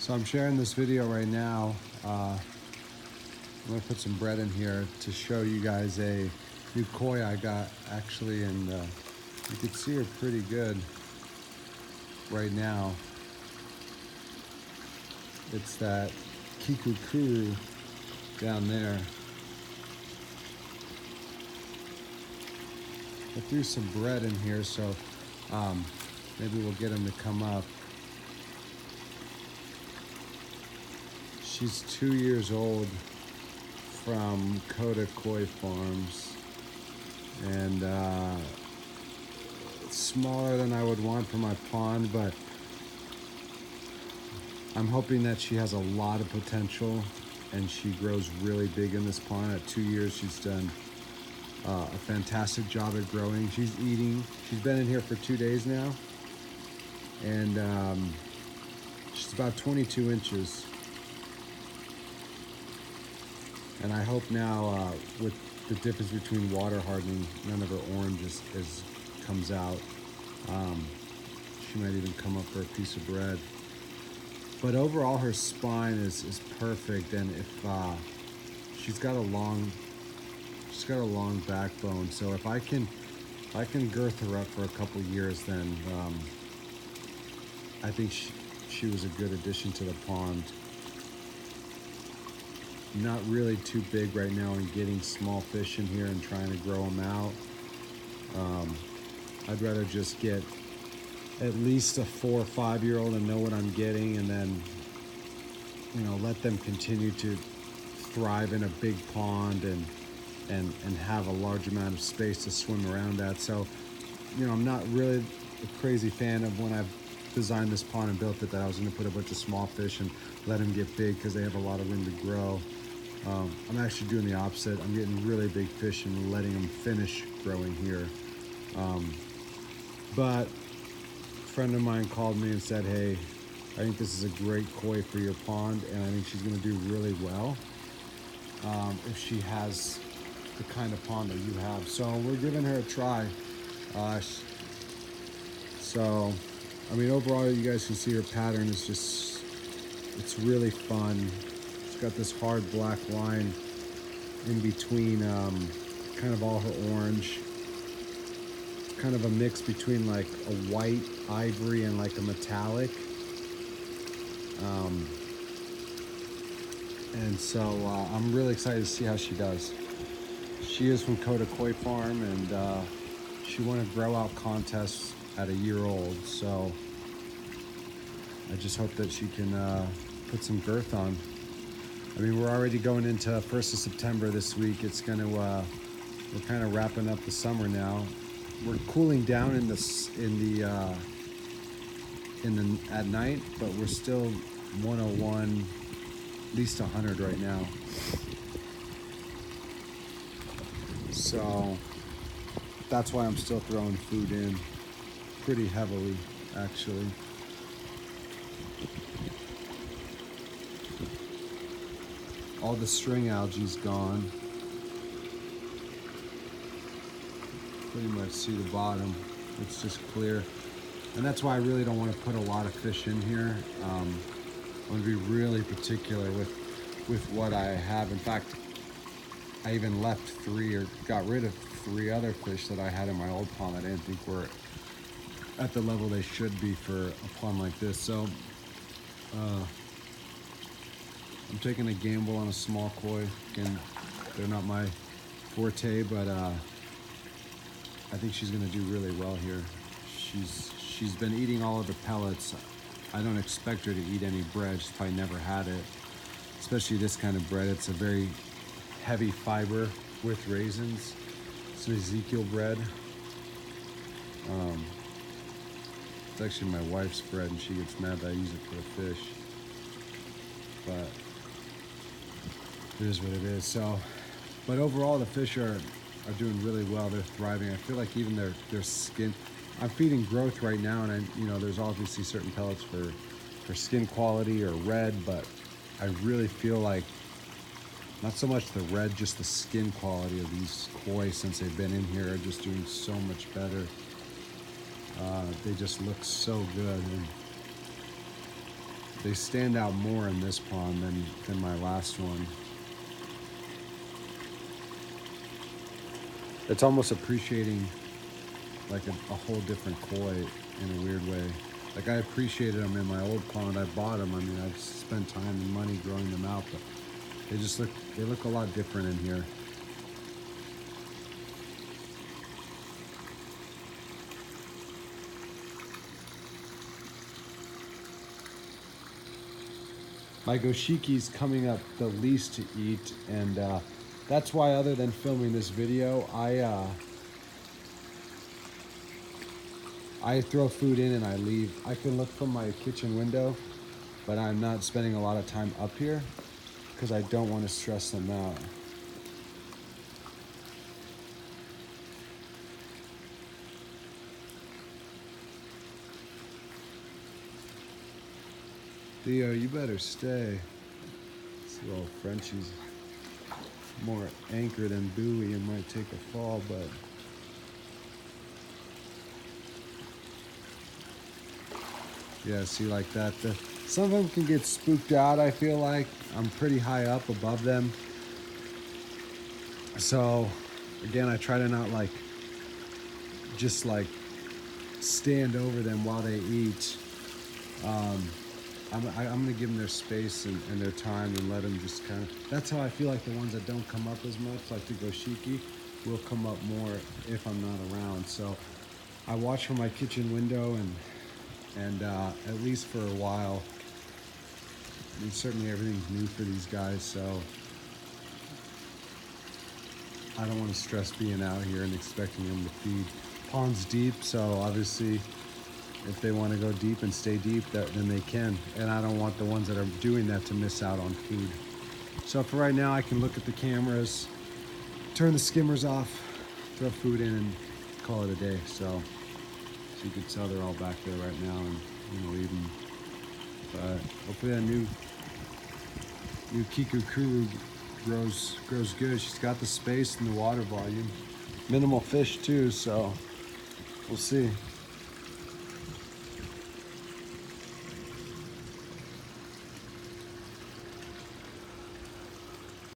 So I'm sharing this video right now. I'm gonna put some bread in here to show you guys a new koi I got actually, and you can see her pretty good right now. It's that Kikukuru down there. I threw some bread in here, so maybe we'll get him to come up. She's 2 years old from Kota Koi Farms, and it's smaller than I would want for my pond, but I'm hoping that she has a lot of potential and she grows really big in this pond. At 2 years, she's done a fantastic job at growing. She's eating. She's been in here for 2 days now, and she's about 22 inches. And I hope now, with the difference between water hardening, none of her orange comes out. She might even come up for a piece of bread. But overall, her spine is perfect, and if she's got a long backbone. So if I can girth her up for a couple years, then I think she was a good addition to the pond. Not really too big right now and getting small fish in here and trying to grow them out. I'd rather just get at least a 4 or 5 year old and know what I'm getting, and then let them continue to thrive in a big pond and have a large amount of space to swim around at. So I'm not really a crazy fan of when I've designed this pond and built it that I was going to put a bunch of small fish and let them get big because they have a lot of room to grow. I'm actually doing the opposite. I'm getting really big fish and letting them finish growing here. But a friend of mine called me and said, hey, I think this is a great koi for your pond, and I think she's going to do really well if she has the kind of pond that you have. So we're giving her a try. So, I mean, overall, you guys can see her pattern is it's really fun. It's got this hard black line in between kind of all her orange. It's kind of a mix between like a white ivory and like a metallic. And so I'm really excited to see how she does. She is from Kota Koi Farm, and she won a grow out contest at a year old. So I just hope that she can put some girth on. I mean, we're already going into 1st of September this week. It's gonna we're kind of wrapping up the summer now. We're cooling down at night, but we're still 101, at least 100 right now. So that's why I'm still throwing food in pretty heavily, actually. All the string algae's gone. Pretty much see the bottom. It's just clear. And that's why I really don't want to put a lot of fish in here. I want to be really particular with what I have. In fact, I even left 3 or got rid of 3 other fish that I had in my old pond that I didn't think were at the level they should be for a pond like this. So I'm taking a gamble on a small koi. Again, they're not my forte, but I think she's gonna do really well here. She's been eating all of the pellets. I don't expect her to eat any bread. She's probably never had it, especially this kind of bread. It's a very heavy fiber with raisins. It's an Ezekiel bread. It's actually my wife's bread, and she gets mad that I use it for the fish. But it is what it is. So, but overall, the fish are doing really well. They're thriving. I feel like even their skin. I'm feeding growth right now, and there's obviously certain pellets for skin quality or red, but I really feel like not so much the red, just the skin quality of these koi since they've been in here are just doing so much better. They just look so good. And they stand out more in this pond than my last one. It's almost appreciating like a whole different koi in a weird way. Like I appreciated them in my old pond. I bought them. I mean, I've spent time and money growing them out, but they look a lot different in here. My Goshiki's coming up the least to eat, and that's why, other than filming this video, I throw food in and I leave. I can look from my kitchen window, but I'm not spending a lot of time up here because I don't want to stress them out. Theo, you better stay. This little Frenchie's more anchor than buoy and might take a fall, but yeah, see, like that. Some of them can get spooked out, I feel like. I'm pretty high up above them. So, again, I try to not just stand over them while they eat. I'm gonna give them their space and their time and let them just kind of, that's how I feel like the ones that don't come up as much, like the Goshiki, will come up more if I'm not around. So I watch from my kitchen window and at least for a while. I mean, certainly everything's new for these guys, so I don't want to stress being out here and expecting them to feed. Pond's deep, so obviously if they want to go deep and stay deep, then they can. And I don't want the ones that are doing that to miss out on food. So for right now, I can look at the cameras, turn the skimmers off, throw food in, and call it a day. So you can tell they're all back there right now, and eating. But hopefully that new Kikukuru grows good. She's got the space and the water volume. Minimal fish too, so we'll see.